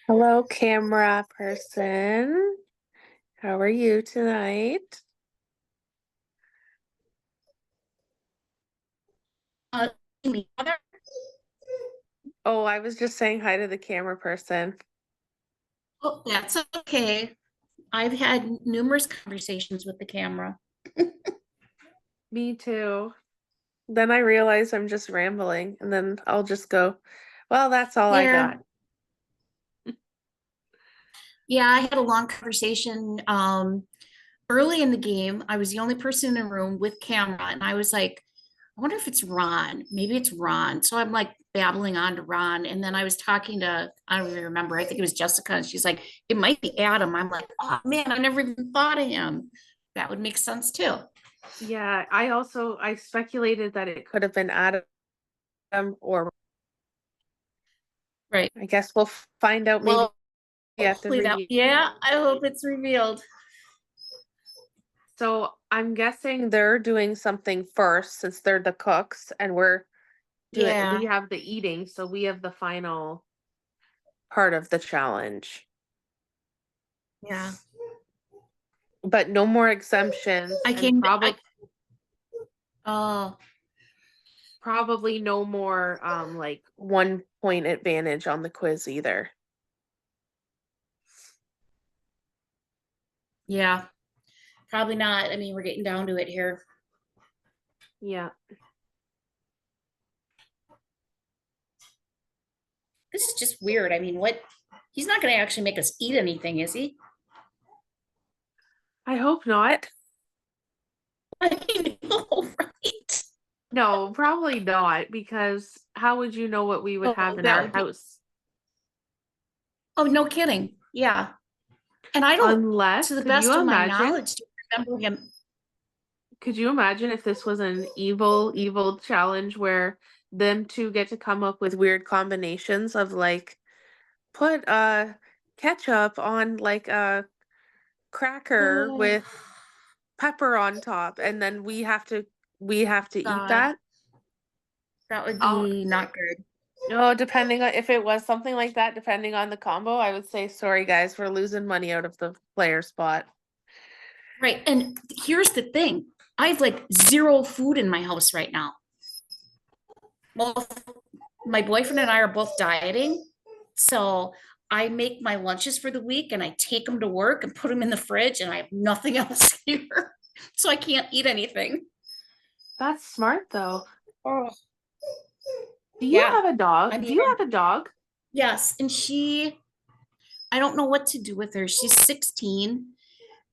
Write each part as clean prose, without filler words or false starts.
Hello, camera person. How are you tonight? Uh, the other, Oh, I was just saying hi to the camera person. oh, that's okay. I've had numerous conversations with the camera. Me too. Then I realize I'm just rambling, and then I'll just go, well, that's all I Yeah, got. yeah, I had a long conversation. Early in the game, I was the only person in the room with camera, and I was like, I wonder if it's Ron. Maybe it's Ron. So I'm like babbling on to Ron, and then I was talking to, I don't even remember, I think it was Jessica, and she's like, it might be Adam. I'm like, oh man, I never even thought of him. That would make sense too. Yeah, I speculated that it could have been Adam, or Right. I guess we'll find out maybe Well, at the hopefully that, review. yeah, I hope it's revealed. So I'm guessing they're doing something first since they're the cooks, and we Yeah. have the eating, so we have the final part of the challenge. Yeah. But no more exemptions I and came, I, oh, probably no more like 1 point advantage on the quiz either. yeah, probably not. I mean, we're getting down to it here. Yeah. This is just weird. I mean, what? He's not going to actually make us eat anything, is he? I hope not. I mean, no, right? No, probably not, because how would you know what we would have Oh, in that our would be, house? oh, no kidding. Yeah. And I don't, to Unless, the best of my knowledge, do you remember him. could you imagine if this was an evil challenge where them two get to come up with weird combinations of like put ketchup on like a cracker Oh, with pepper on top, and then we have to eat God, that. that would Oh, be not good. no, depending on if it was something like that, depending on the combo, I would say sorry guys, we're losing money out of the player spot. Right. And here's the thing. I have like zero food in my house right now. Both my boyfriend and I are both dieting. So I make my lunches for the week and I take them to work and put them in the fridge and I have nothing else here. So I can't eat anything. That's smart though. Oh, Do you yeah. have a dog? I Do mean, you have a dog? yes. And I don't know what to do with her. She's 16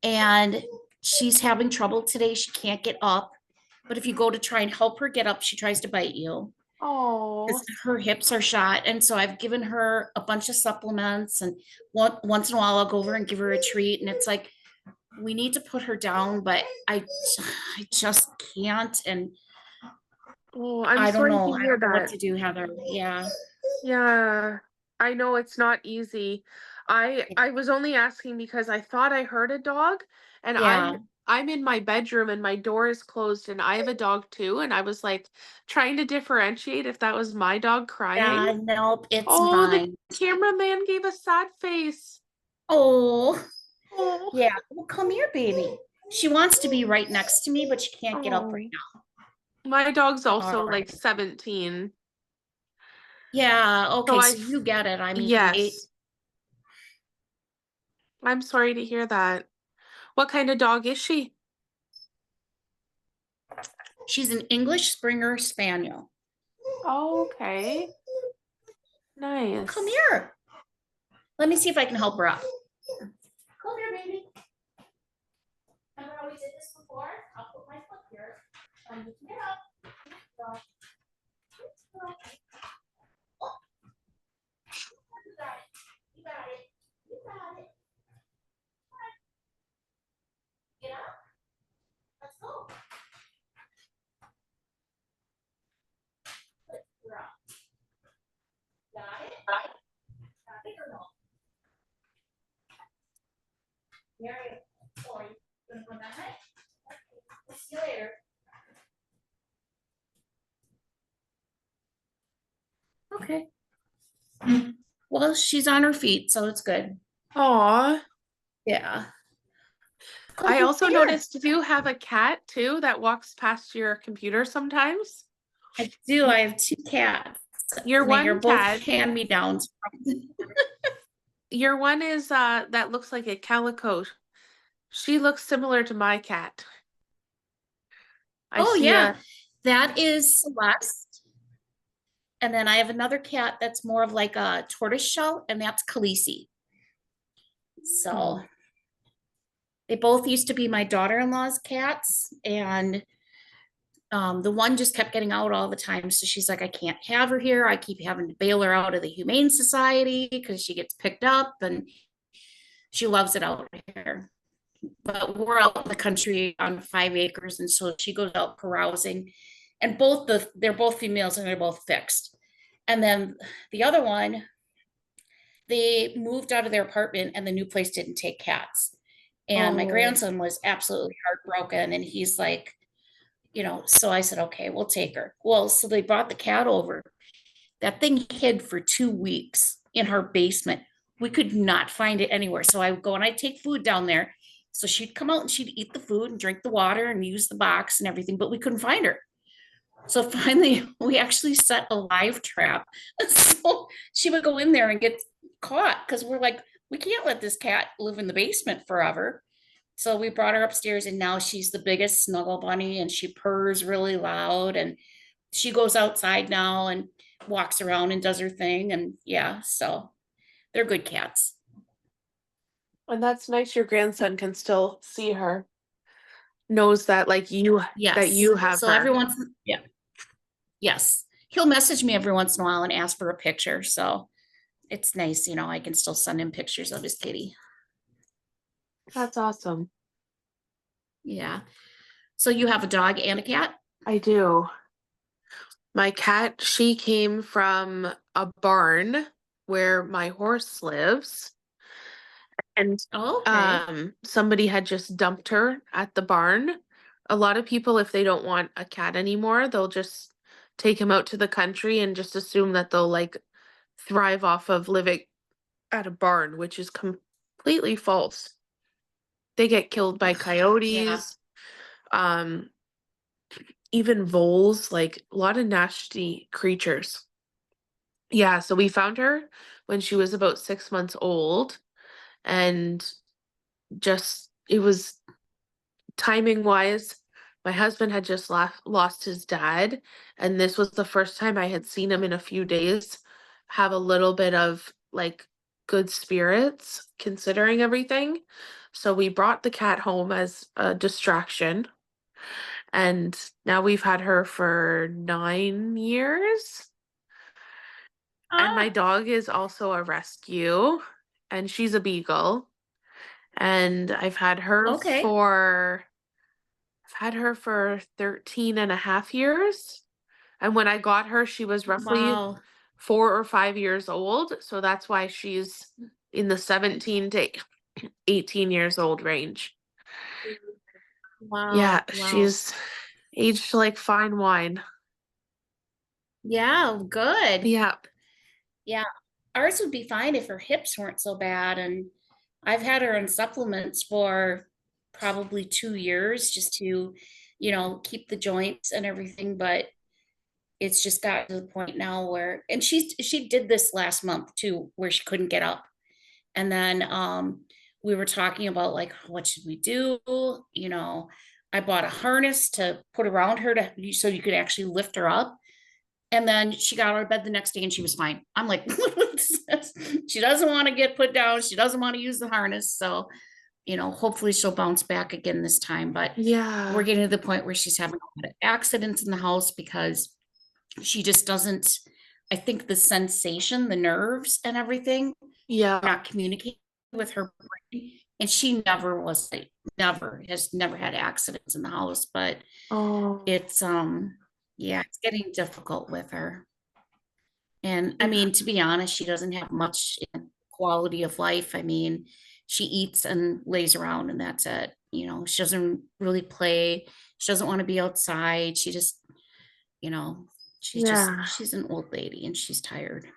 and she's having trouble today. She can't get up. But if you go to try and help her get up, she tries to bite you because Oh, her hips are shot. And so I've given her a bunch of supplements. And once in a while, I'll go over and give her a treat. And it's like, we need to put her down, but I just can't. And oh, I'm I don't sorry to know. I hear don't know what that. to do, Heather. Yeah. Yeah, I know it's not easy. I was only asking because I thought I heard a dog, and Yeah. I'm in my bedroom and my door is closed and I have a dog too, and I was like trying to differentiate if that was my dog crying. Yeah. Nope. It's Oh, the mine. cameraman gave a sad face. Oh, Oh, yeah. Well, come here, baby. She wants to be right next to me, but she can't get up right oh. now. My dog's All also like right. 17. Yeah. So Okay. So you get it. I mean, yes, I'm sorry to hear that. What kind of dog is she? she's an English Springer Spaniel. Oh, okay. Come Nice. here. Let me see if I can help her up. Come here, baby. Remember how we did this before? I'll put my foot here. You can get up. Go. Go. Oh, you got it. You got it. You got it. Get up. Let's go. Good. You're up. Got it? Got it or no? Mary, sorry. You gonna come that way? Okay. See you later. Okay. Well, she's on her feet, so it's good. Aw. Yeah. Come I also here. noticed you have a cat too that walks past your computer sometimes. I do. Y- I have two cats. Your They are one both cat, hand-me-downs. your one is that looks like a calico. She looks similar to my cat. I Oh, see yeah. a That is Celeste. And then I have another cat that's more of like a tortoise shell, and that's Khaleesi. So they both used to be my daughter-in-law's cats, and the one just kept getting out all the time. So she's like, I can't have her here. I keep having to bail her out of the Humane Society because she gets picked up, and she loves it out here. But we're out in the country on 5 acres, and so she goes out carousing. And they're both females and they're both fixed. And then the other one, they moved out of their apartment and the new place didn't take cats. And my oh. grandson was absolutely heartbroken. And he's like, so I said, okay, we'll take her. Well, so they brought the cat over. That thing hid for 2 weeks in her basement. We could not find it anywhere. So I would go and I'd take food down there. So she'd come out and she'd eat the food and drink the water and use the box and everything, but we couldn't find her. So finally, we actually set a live trap. So she would go in there and get caught because we're like, we can't let this cat live in the basement forever. So we brought her upstairs, and now she's the biggest snuggle bunny, and she purrs really loud, and she goes outside now and walks around and does her thing. And yeah, so they're good cats. And that's nice your grandson can still see her. Knows that that Yes. you have So her. every once, yeah, yes. He'll message me every once in a while and ask for a picture. So it's nice, I can still send him pictures of his kitty. That's awesome. Yeah. So you have a dog and a cat? I do. My cat, she came from a barn where my horse lives. And Okay. somebody had just dumped her at the barn. A lot of people, if they don't want a cat anymore, they'll just take him out to the country and just assume that they'll like thrive off of living at a barn, which is completely false. They get killed by Yeah. coyotes, um, even voles, like a lot of nasty creatures. Yeah, so we found her when she was about 6 months old, and just it was timing wise. My husband had just lost his dad, and this was the first time I had seen him in a few days have a little bit of like good spirits considering everything. So we brought the cat home as a distraction, and now we've had her for 9 years. And my Ah, dog is also a rescue, and she's a beagle. And okay. I've had her for 13 and a half years. And when I got her, she was roughly Wow. 4 or 5 years old. So that's why she's in the 17 to 18 years old range. Yeah, Wow. Wow. she's aged like fine wine. Yeah, good. Yeah. Yeah. Ours would be fine if her hips weren't so bad. And I've had her on supplements for probably 2 years just to, keep the joints and everything. But it's just got to the point now where, and she did this last month too, where she couldn't get up. And then we were talking about like, what should we do? I bought a harness to put around her so you could actually lift her up. And then she got out of bed the next day and she was fine. I'm like, she doesn't want to get put down. She doesn't want to use the harness. So, hopefully she'll bounce back again this time. But we're Yeah. getting to the point where she's having a lot of accidents in the house because she just doesn't, I think the sensation, the nerves and everything, Yeah. not communicating with her brain. And she never was like, never had accidents in the house, but Oh, it's yeah, it's getting difficult with her. And I yeah. mean, to be honest, she doesn't have much quality of life. I mean, she eats and lays around and that's it. She doesn't really play. She doesn't want to be outside. She just, you know, Yeah. she's an old lady and she's tired.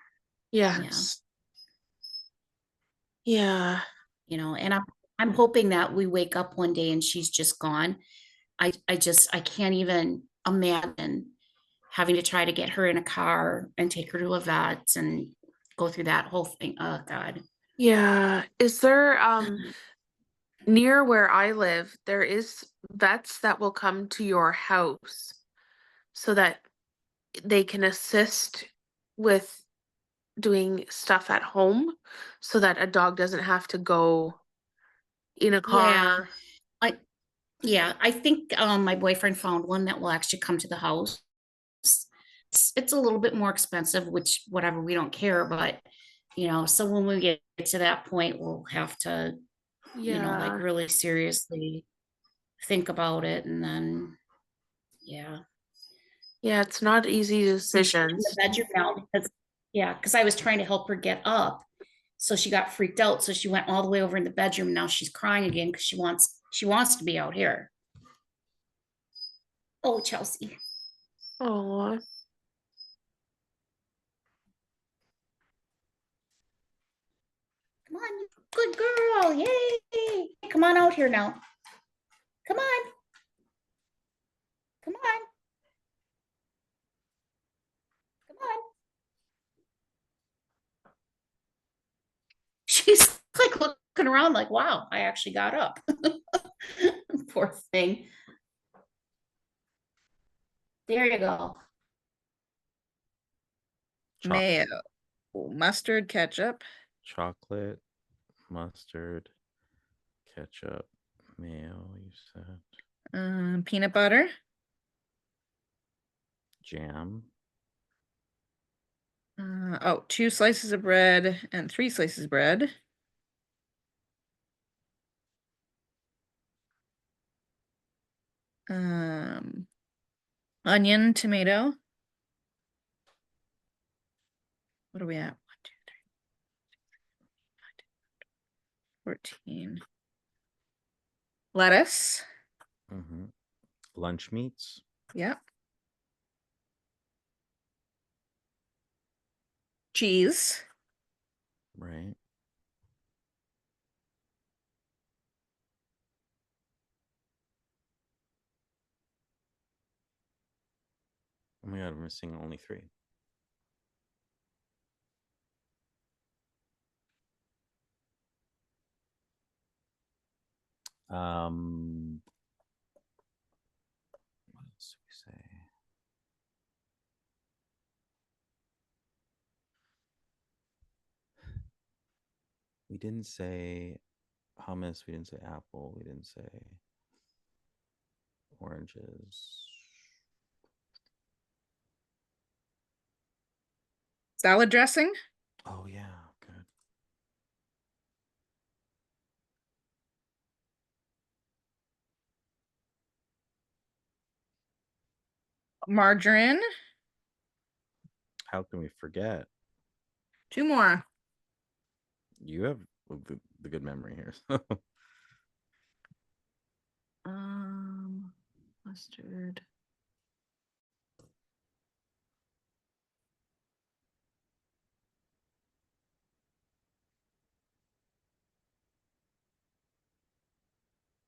Yeah. Yes. Yeah. And I'm hoping that we wake up one day and she's just gone. I can't even imagine having to try to get her in a car and take her to a vet and go through that whole thing. Oh God. Yeah. Is there near where I live, there is vets that will come to your house so that they can assist with doing stuff at home so that a dog doesn't have to go in a Yeah. car. I yeah, I think my boyfriend found one that will actually come to the house. It's a little bit more expensive, which whatever, we don't care, but so when we get to that point, we'll have to, like Yeah. really seriously think about it and then yeah. Yeah, it's not easy And she's in the decisions. bedroom now because I was trying to help her get up. So she got freaked out. So she went all the way over in the bedroom. Now she's crying again because she wants to be out here. Oh, Chelsea. Oh, Come on, good girl. Yay. Come on out here now. Come on. Come on. Come on. She's like looking around like, wow, I actually got up. Poor thing. There you go. Mayo, mustard, ketchup. Chocolate, mustard, ketchup, mayo, you said. Peanut butter. Jam. Oh, 2 slices of bread and 3 slices of bread. Onion, tomato. What are we at? 1, 2, 3, 14. Lettuce. Lunch meats. Yep. Cheese. Right. Oh my god, I'm missing only 3. What else do we say? We didn't say hummus, we didn't say apple, we didn't say oranges. Salad dressing. Oh yeah, good. Margarine. How can we forget? 2 more. You have the good memory here. Mustard.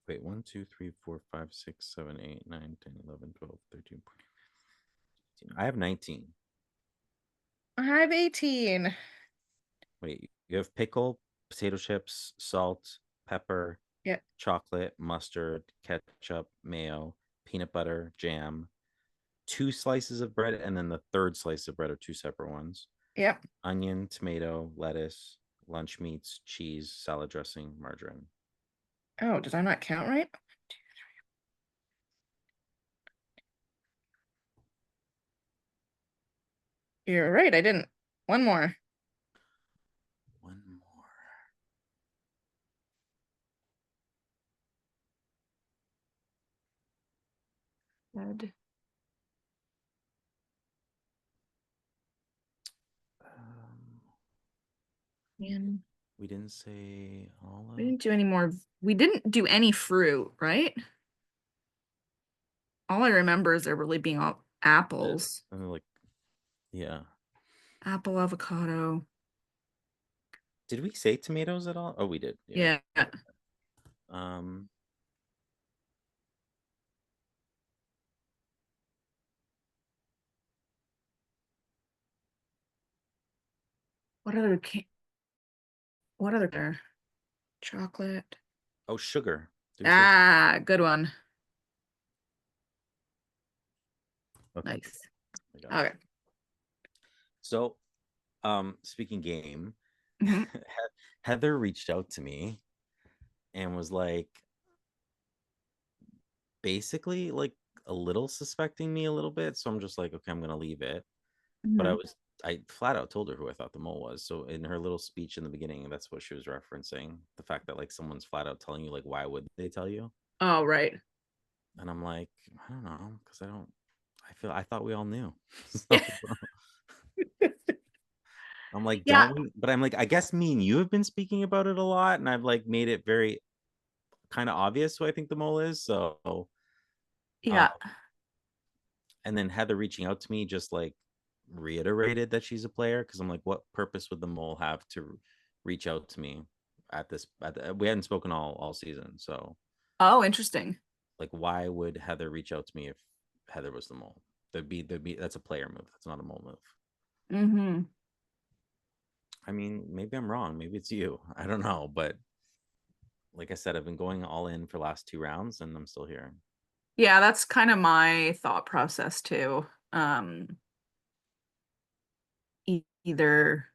Wait, 1, 2, 3, 4, 5, 6, 7, 8, 9, 10, 11, 12, 13, 14, 15. I have 19. I have 18. Wait, you have pickle, potato chips, salt, pepper, Yep. chocolate, mustard, ketchup, mayo, peanut butter, jam, 2 slices of bread, and then the third slice of bread are 2 separate ones. Yep. Onion, tomato, lettuce, lunch meats, cheese, salad dressing, margarine. Oh, did I not count right? 1, 2, 3. You're right, I didn't. 1 more. One more. Good. Man, We didn't say we olive. didn't do any more. We didn't do any fruit, right? All I remember is there really being all apples. And like, yeah. Apple, avocado. Did we say tomatoes at all? Oh, we did. Yeah. Um, What other what other there? Chocolate. oh, sugar. Did we say Ah, good one. okay, Nice. I got it. Okay. So, speaking game, Mhm. Heather reached out to me and was like, basically, like a little suspecting me a little bit. So I'm just like, okay, I'm gonna leave it. But Mhm. I flat out told her who I thought the mole was. So in her little speech in the beginning, that's what she was referencing. The fact that like someone's flat out telling you, like, why would they tell you? Oh, right. And I'm like, I don't know, because I thought we all knew. So I'm like, Yeah. don't we? But I'm like, I guess me and you have been speaking about it a lot, and I've like made it very kind of obvious who I think the mole is. So Yeah. and then Heather reaching out to me just like reiterated that she's a player because I'm like, what purpose would the mole have to reach out to me at this? We hadn't spoken all season, so Oh, interesting. like, why would Heather reach out to me if Heather was the mole? There'd be that's a player move. That's not a mole move. Mm-hmm. I mean, maybe I'm wrong. Maybe it's you. I don't know, but like I said, I've been going all in for last 2 rounds, and I'm still here. Yeah, that's kind of my thought process too. Either,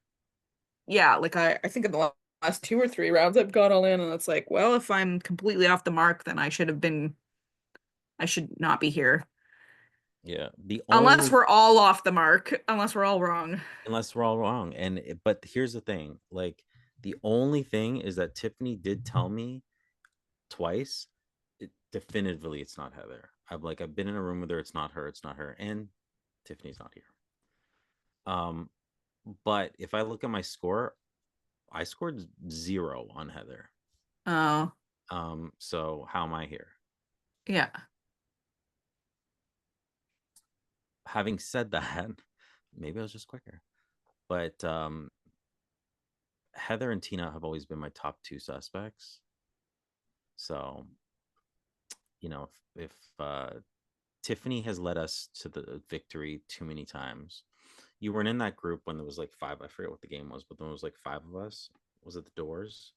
yeah, like I think in the last 2 or 3 rounds I've gone all in, and it's like, well, if I'm completely off the mark, then I should not be here. Yeah, the Unless only we're all off the mark, unless we're all wrong. unless we're all wrong. But here's the thing, like the only thing is that Tiffany did tell me twice, definitively it's not Heather. I've been in a room with her, it's not her, and Tiffany's not here. But if I look at my score, I scored 0 on Heather. Oh, So how am I here? yeah. Having said that, maybe I was just quicker. But Heather and Tina have always been my top 2 suspects. So, if Tiffany has led us to the victory too many times. You weren't in that group when there was like 5. I forget what the game was, but there was like 5 of us. Was it the Doors?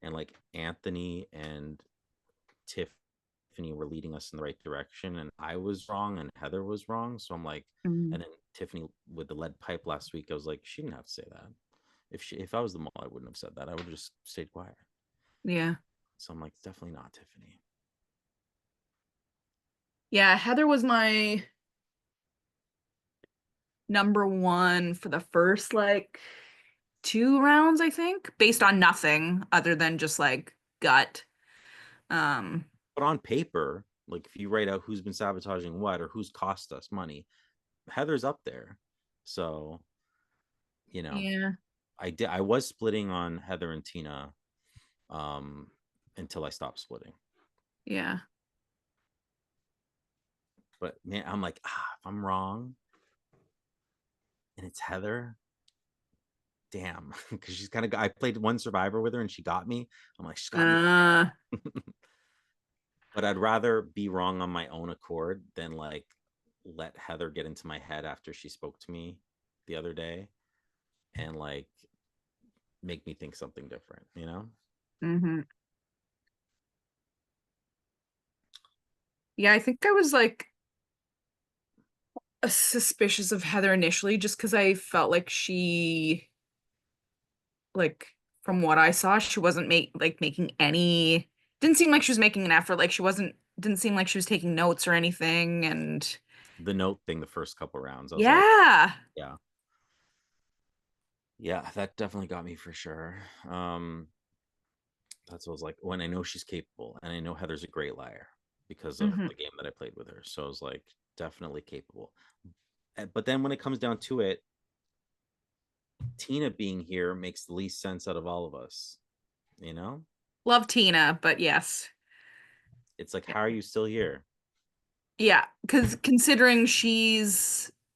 And like Anthony and Tiffany were leading us in the right direction, and I was wrong, and Heather was wrong. So I'm like, Mm. and then Tiffany with the lead pipe last week, I was like, she didn't have to say that. If I was the mole, I wouldn't have said that. I would have just stayed quiet. Yeah. So I'm like, it's definitely not Tiffany. Yeah, Heather was my number one for the first like 2 rounds, I think, based on nothing other than just like gut. Um, But on paper, like if you write out who's been sabotaging what or who's cost us money, Heather's up there. So, you know, yeah, I was splitting on Heather and Tina um until I stopped splitting. yeah. But man, I'm like, if I'm wrong and it's Heather, damn, because she's kind of. I played one Survivor with her and she got me. I'm like, she's got me. Uh, But I'd rather be wrong on my own accord than like let Heather get into my head after she spoke to me the other day and like make me think something different, you know? mhm. Yeah, I think I was like suspicious of Heather initially just because I felt like she like from what I saw, she wasn't making any didn't seem like she was making an effort. Like she wasn't didn't seem like she was taking notes or anything. And The note thing the first couple rounds, I was like, yeah. yeah. Yeah, that definitely got me for sure. That's what I was like, when I know she's capable and I know Heather's a great liar because of Mhm. the game that I played with her. So I was like, definitely capable. But then when it comes down to it, Tina being here makes the least sense out of all of us, you know? Love Tina, but yes. It's like, how are you still here? Yeah, because considering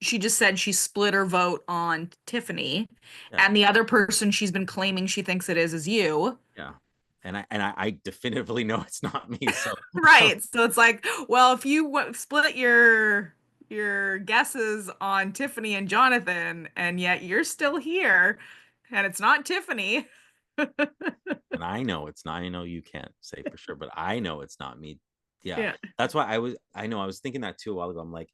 she just said she split her vote on Tiffany, Yeah. and the other person she's been claiming she thinks it is you. Yeah. And I definitively know it's not me. So Right. So it's like, well, if you split your guesses on Tiffany and Jonathan, and yet you're still here, and it's not Tiffany. and I know it's not. I know you can't say for sure, but I know it's not me. Yeah. Yeah. That's why I know I was thinking that too a while ago. I'm like,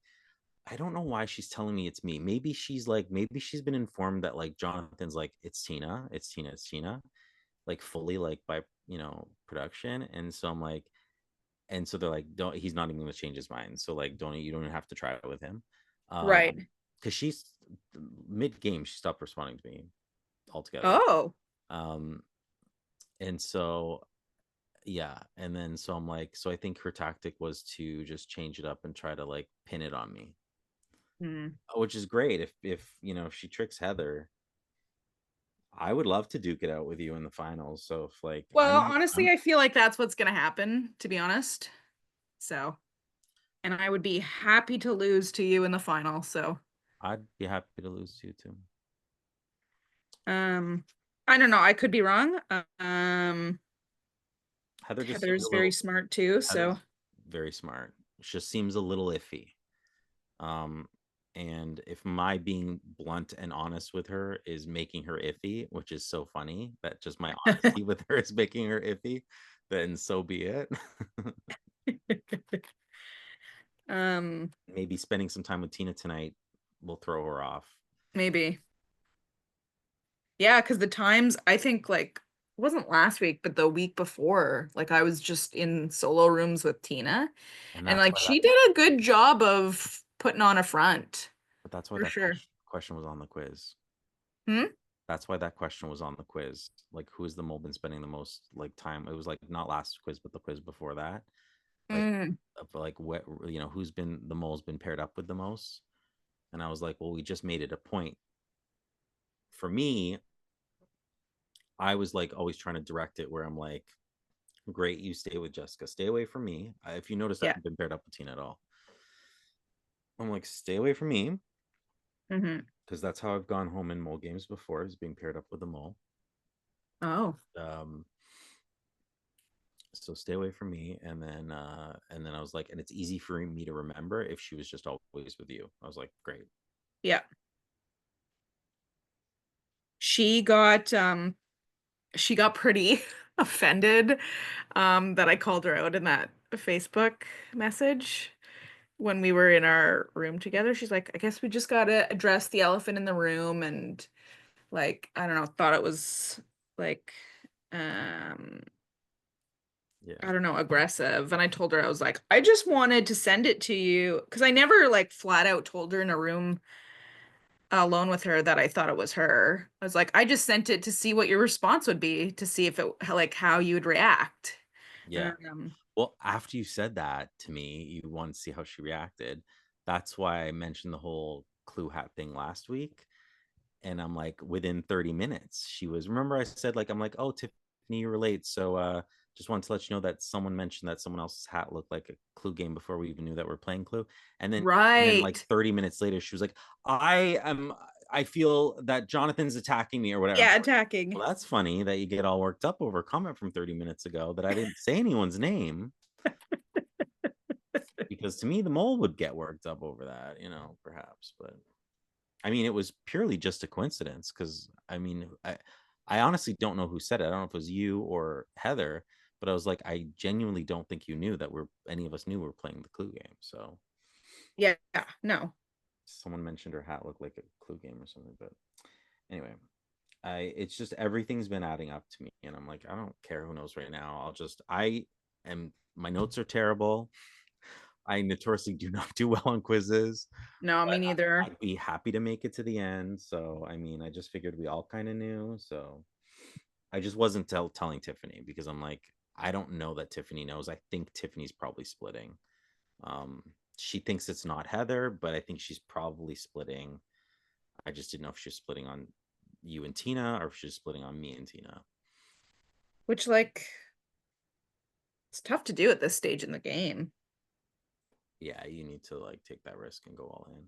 I don't know why she's telling me it's me. Maybe she's been informed that like Jonathan's like, it's Tina, it's Tina, like fully like by production. And so I'm like, and so they're like, don't, he's not even gonna change his mind. So like you don't even have to try it with him. Right. Because she's mid game, she stopped responding to me altogether. Oh. And so yeah, and then so I'm like, so I think her tactic was to just change it up and try to like pin it on me. Which is great. If if she tricks Heather, I would love to duke it out with you in the finals. So if like Well, honestly, I feel like that's what's gonna happen, to be honest. So, and I would be happy to lose to you in the final. So, I'd be happy to lose to you too. I don't know. I could be wrong. Heather's very smart too. So, very smart. She just seems a little iffy. And if my being blunt and honest with her is making her iffy, which is so funny that just my honesty with her is making her iffy, then so be it. Maybe spending some time with Tina tonight will throw her off. maybe. Yeah, because the times, I think, like, it wasn't last week, but the week before, like, I was just in solo rooms with Tina, and that's like why she did a good job of putting on a front. But that's why For that sure. question was on the quiz. Hmm? That's why that question was on the quiz. Like, who is the mole been spending the most like time? It was like not last quiz, but the quiz before that. Like, like what who's been the mole's been paired up with the most? And I was like, well, we just made it a point. For me, I was like always trying to direct it where I'm like, great, you stay with Jessica, stay away from me. If you notice, I Yeah. haven't been paired up with Tina at all. I'm like, stay away from me. Because that's how I've gone home in mole games before, is being paired up with a mole. Oh. So stay away from me. And then I was like, and it's easy for me to remember if she was just always with you. I was like, great. Yeah. She got pretty offended that I called her out in that Facebook message when we were in our room together. She's like, I guess we just gotta address the elephant in the room, and like, I don't know, thought it was like Yeah. I don't know, aggressive. And I told her, I was like, I just wanted to send it to you, because I never like flat out told her in a room alone with her that I thought it was her. I was like, I just sent it to see what your response would be, to see if it, like, how you would react. Yeah. Well, after you said that to me, you wanted to see how she reacted. That's why I mentioned the whole clue hat thing last week. And I'm like, within 30 minutes, she was, remember I said, like, I'm like, oh, Tiffany, you relate. So just wanted to let you know that someone mentioned that someone else's hat looked like a Clue game before we even knew that we're playing Clue. And then like 30 minutes later, she was like, I feel that Jonathan's attacking me or whatever. Yeah, attacking. Well, that's funny that you get all worked up over a comment from 30 minutes ago that I didn't say anyone's name. Because to me, the mole would get worked up over that, perhaps. But I mean, it was purely just a coincidence, because I mean, I honestly don't know who said it. I don't know if it was you or Heather, but I was like, I genuinely don't think you knew that any of us knew we were playing the Clue game. So yeah, no. Someone mentioned her hat looked like a Clue game or something, but anyway, it's just everything's been adding up to me, and I'm like, I don't care who knows right now. My notes are terrible. I notoriously do not do well on quizzes. No, me neither. I'd be happy to make it to the end. So, I mean, I just figured we all kind of knew. So I just wasn't telling Tiffany, because I'm like, I don't know that Tiffany knows. I think Tiffany's probably splitting. She thinks it's not Heather, but I think she's probably splitting. I just didn't know if she was splitting on you and Tina, or if she's splitting on me and Tina. Which, like, it's tough to do at this stage in the game. Yeah, you need to like take that risk and go all in.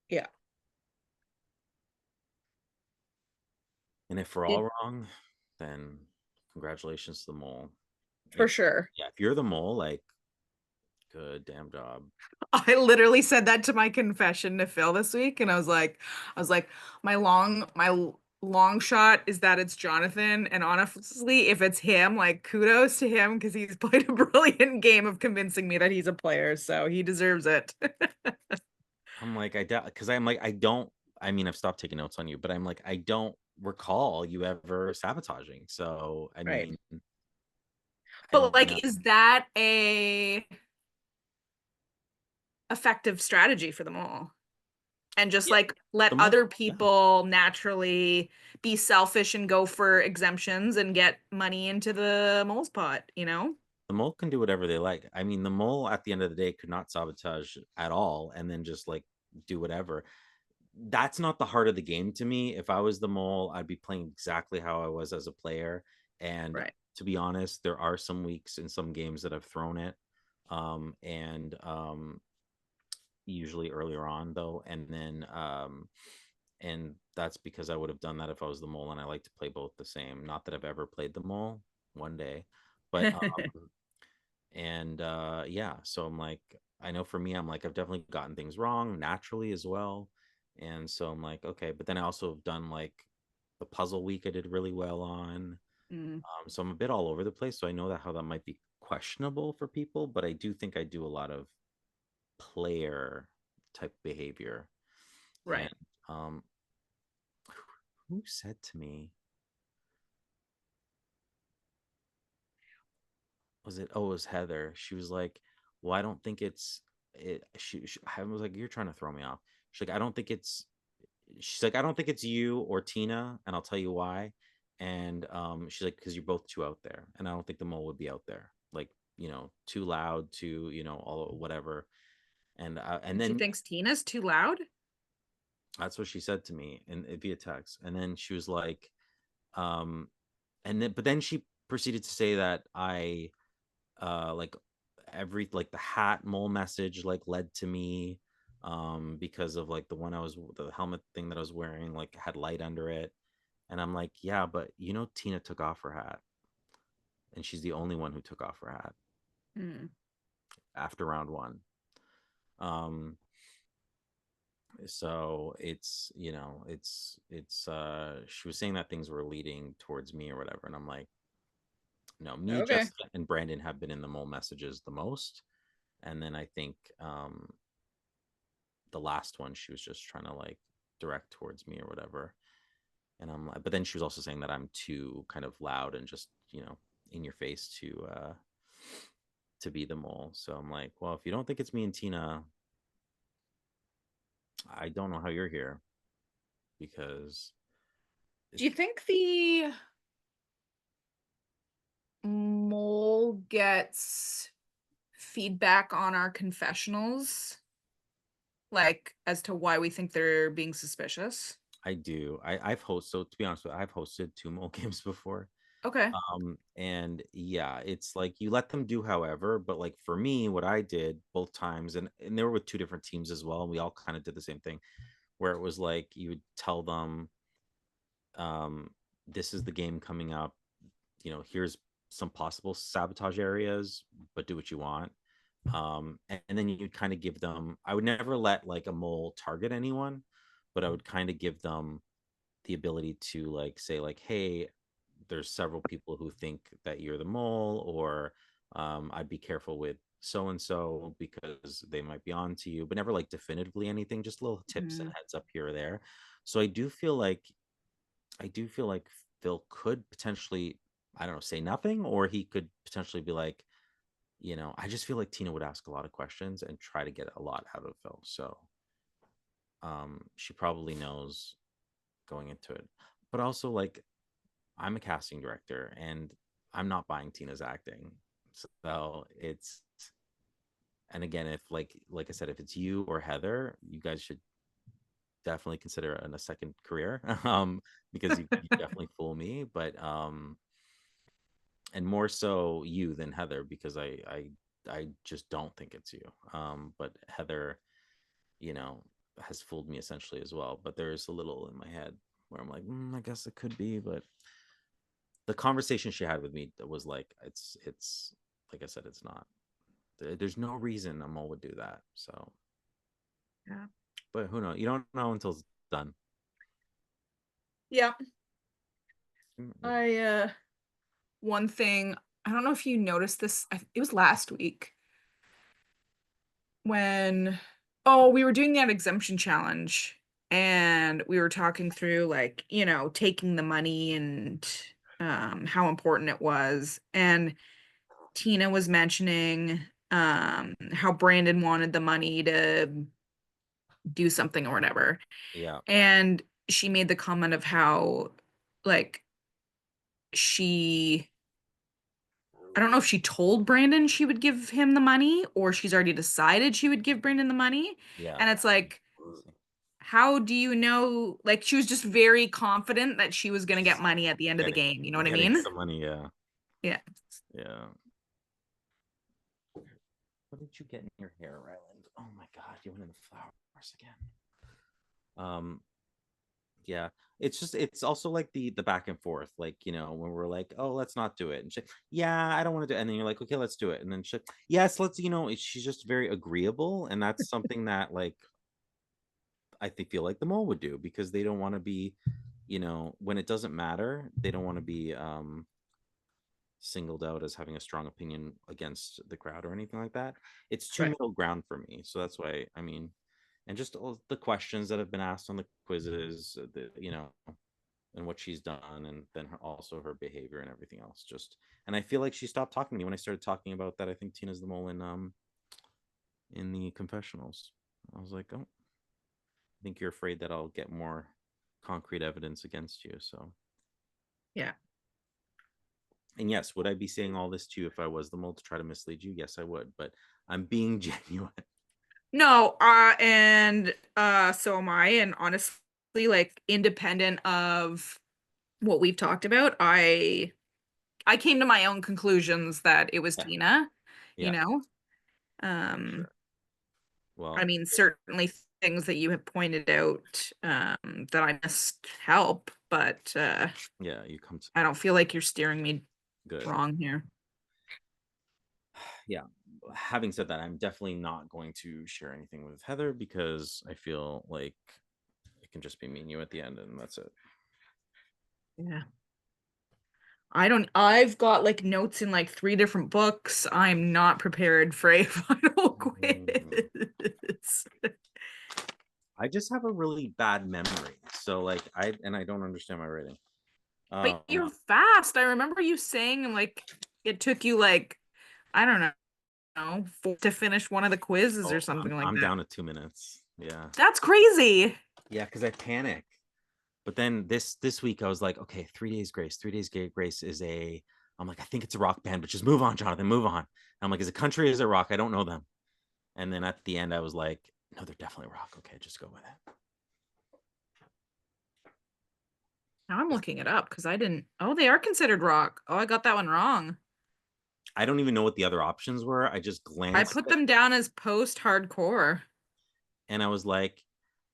Yeah. And if we're Did- all wrong, then congratulations to the mole. For If, sure. yeah, if you're the mole, like, good damn job. I literally said that to my confession to Phil this week, and I was like, my long shot is that it's Jonathan, and honestly, if it's him, like kudos to him because he's played a brilliant game of convincing me that he's a player, so he deserves it. I'm like, I doubt, because I'm like, I don't. I mean, I've stopped taking notes on you, but I'm like, I don't recall you ever sabotaging. So, I Right. mean, I But don't know. like, is that a effective strategy for them all? And just Yeah, like let the mole, other yeah. people naturally be selfish and go for exemptions and get money into the mole's pot, you know? The mole can do whatever they like. I mean, the mole at the end of the day could not sabotage at all and then just like do whatever. That's not the heart of the game to me. If I was the mole, I'd be playing exactly how I was as a player. And Right. to be honest, there are some weeks in some games that I've thrown it. And usually earlier on though. And that's because I would have done that if I was the mole, and I like to play both the same. Not that I've ever played the mole, one day. But and yeah, so I'm like, I know for me, I'm like, I've definitely gotten things wrong naturally as well. And so I'm like, okay, but then I also have done like the puzzle week I did really well on. Mm, So I'm a bit all over the place. So I know that how that might be questionable for people, but I do think I do a lot of player type behavior. And right. um who said to me, was it, oh, it was Heather. She was like, well, I don't think it's it. I was like, you're trying to throw me off. She's like, I don't think it's, she's like, I don't think it's you or Tina, and I'll tell you why. And she's like, because you're both too out there, and I don't think the mole would be out there, like, too loud, too, all whatever. And She then thinks Tina's too loud? that's what she said to me in via text. And then she was like, um, and then but then she proceeded to say that I like every like the hat mole message like led to me, because of like the helmet thing that I was wearing like had light under it. And I'm like, yeah, but Tina took off her hat, and she's the only one who took off her hat Mm. after round one. um so it's she was saying that things were leading towards me or whatever, and I'm like, no, me, Okay. Jessica, and Brandon have been in the mole messages the most. And then I think the last one she was just trying to like direct towards me or whatever. And I'm like, but then she was also saying that I'm too kind of loud and just in your face to be the mole. So I'm like, well, if you don't think it's me and Tina, I don't know how you're here, because Do you think the mole gets feedback on our confessionals? Like, as to why we think they're being suspicious? I do. I've hosted. So to be honest with you, I've hosted two mole games before. Okay. And yeah, it's like you let them do however, but like for me, what I did both times, and they were with two different teams as well, and we all kind of did the same thing, where it was like you would tell them, um, this is the game coming up, here's some possible sabotage areas, but do what you want. And then you'd kind of give them, I would never let like a mole target anyone, but I would kind of give them the ability to like say like, hey, there's several people who think that you're the mole, or I'd be careful with so and so because they might be on to you, but never like definitively anything, just little tips and Mm. heads up here or there. So I do feel like Phil could potentially, I don't know, say nothing, or he could potentially be like, I just feel like Tina would ask a lot of questions and try to get a lot out of Phil. So she probably knows going into it. But also, like, I'm a casting director and I'm not buying Tina's acting. So and again, if like I said, if it's you or Heather, you guys should definitely consider it in a second career. Because you definitely fool me. But and more so you than Heather, because I just don't think it's you. But Heather, you know, has fooled me essentially as well. But there's a little in my head where I'm like, I guess it could be, but the conversation she had with me was like, it's like I said, it's not. There's no reason Amol would do that. So Yeah. but who knows? You don't know until it's done. Yeah. Mm, One thing, I don't know if you noticed this, it was last week when, we were doing that exemption challenge and we were talking through like, taking the money and how important it was. And Tina was mentioning how Brandon wanted the money to do something or whatever. yeah, And she made the comment of how like she I don't know if she told Brandon she would give him the money or she's already decided she would give Brandon the money. yeah. And it's like, how do you know? Like, she was just very confident that she was going to get money at the end of the game. You know what I Getting mean? some money, yeah. Yeah. Yeah. What did you get in your hair, Ryland? Oh my god, you went in the flowers again. Yeah, it's also like the back and forth, like, when we're like, oh, let's not do it, and she, yeah, I don't want to do it, and then you're like, okay, let's do it, and then she, yes, let's, she's just very agreeable, and that's something that, like, I think feel like the mole would do, because they don't want to be, when it doesn't matter, they don't want to be singled out as having a strong opinion against the crowd or anything like that. It's too Right. middle ground for me. So that's why, I mean, and just all the questions that have been asked on the quizzes, and what she's done, and then also her behavior and everything else. And I feel like she stopped talking to me when I started talking about that. I think Tina's the mole in the confessionals. I was like, oh, I think you're afraid that I'll get more concrete evidence against you. So Yeah. And yes, would I be saying all this to you if I was the mole to try to mislead you? Yes, I would, but I'm being genuine. No, and so am I. And honestly, like, independent of what we've talked about, I came to my own conclusions that it was Yeah. Tina, you Yeah, know. sure. Well, I mean, certainly things that you have pointed out that I must help, but yeah, you come to I don't feel like you're steering me good. wrong here. Yeah. Having said that, I'm definitely not going to share anything with Heather because I feel like it can just be me and you at the end, and that's it. Yeah. I've got like notes in like 3 different books. I'm not prepared for a final quiz. I just have a really bad memory. So like I don't understand my writing. But you're fast. I remember you saying like it took you like, I don't know, to finish one of the quizzes or something like I'm that. down to 2 minutes. Yeah. That's crazy. Yeah, because I panic. But then this week I was like, okay, 3 Days Grace. 3 Days Grace is I'm like, I think it's a rock band, but just move on, Jonathan, move on. And I'm like, is it country or is it rock? I don't know them. And then at the end I was like, no, they're definitely rock. Okay, just go with it. Now I'm looking it up because I didn't. Oh, they are considered rock. Oh, I got that one wrong. I don't even know what the other options were. I just glanced. I put them down as post-hardcore. And I was like,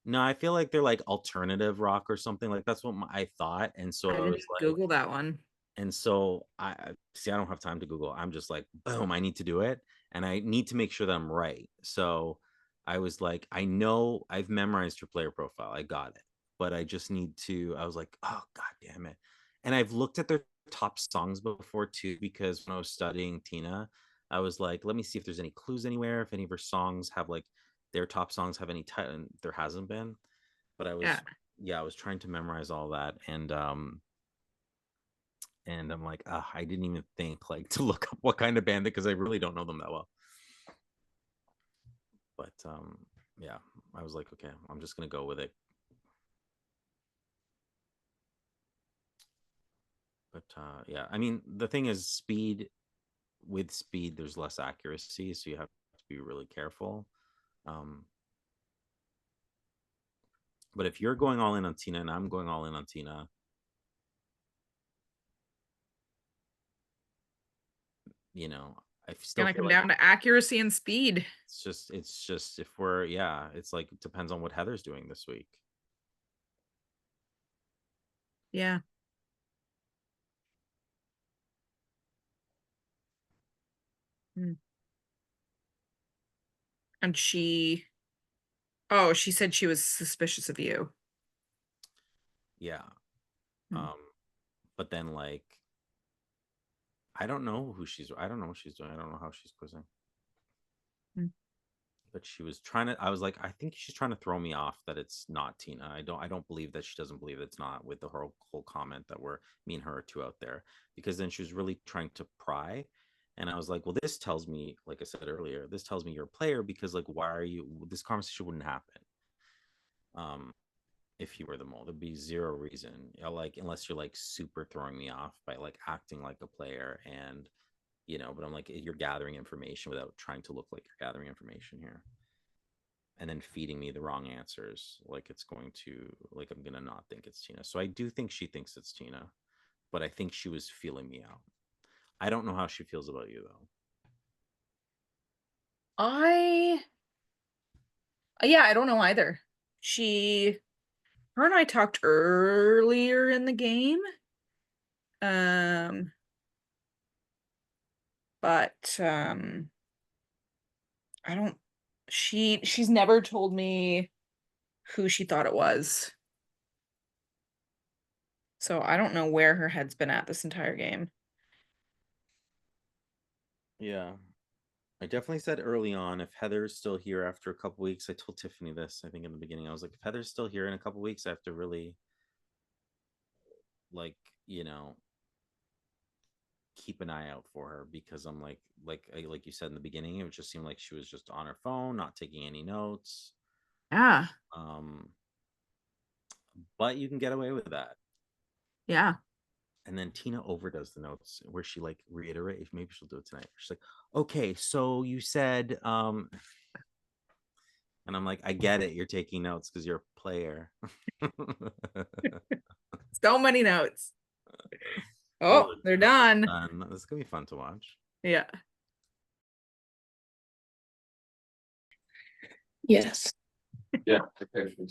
no, I feel like they're like alternative rock or something. Like that's what I thought. And so I I didn't was like, Google that one. and so I see, I don't have time to Google. I'm just like, boom, I need to do it. And I need to make sure that I'm right. So I was like, I know I've memorized your player profile. I got it. But I just need to, I was like, oh, God damn it. And I've looked at their top songs before too, because when I was studying Tina, I was like, let me see if there's any clues anywhere, if any of her songs have like their top songs have any title, and there hasn't been. But I was, I was trying to memorize all that. And I'm like, I didn't even think like to look up what kind of band, because I really don't know them that well. But yeah, I was like, okay, I'm just gonna go with it. But yeah, I mean, the thing is, with speed, there's less accuracy, so you have to be really careful. But if you're going all in on Tina and I'm going all in on Tina, I still Gonna feel come like down to accuracy and speed. it's just if we're, it's like, it depends on what Heather's doing this week. Yeah. And she said she was suspicious of you. Yeah. Hmm. But then like I don't know what she's doing. I don't know how she's quizzing. Hmm. But she was trying to, I was like, I think she's trying to throw me off that it's not Tina. I don't believe that she doesn't believe it's not, with the whole comment that we're me and her are two out there, because then she was really trying to pry. And I was like, well, this tells me, like I said earlier, this tells me you're a player, because like, why are you, this conversation wouldn't happen. If you were the mole, there'd be zero reason, like, unless you're like super throwing me off by like acting like a player, and but I'm like, you're gathering information without trying to look like you're gathering information here, and then feeding me the wrong answers, like it's going to, like, I'm gonna not think it's Tina. So I do think she thinks it's Tina, but I think she was feeling me out. I don't know how she feels about you though. I don't know either. Her and I talked earlier in the game. But I don't she's never told me who she thought it was. So I don't know where her head's been at this entire game. Yeah, I definitely said early on, if Heather's still here after a couple weeks, I told Tiffany this, I think in the beginning, I was like, if Heather's still here in a couple weeks, I have to really, like, keep an eye out for her, because I'm like you said in the beginning, it would just seem like she was just on her phone, not taking any notes. Yeah. But you can get away with that. Yeah. And then Tina overdoes the notes, where she like reiterates, maybe she'll do it tonight. She's like, okay, so you said, and I'm like, I get it, you're taking notes because you're a player. So many notes. Oh, they're done. This is gonna be fun to watch. Yeah. Yes. Yeah.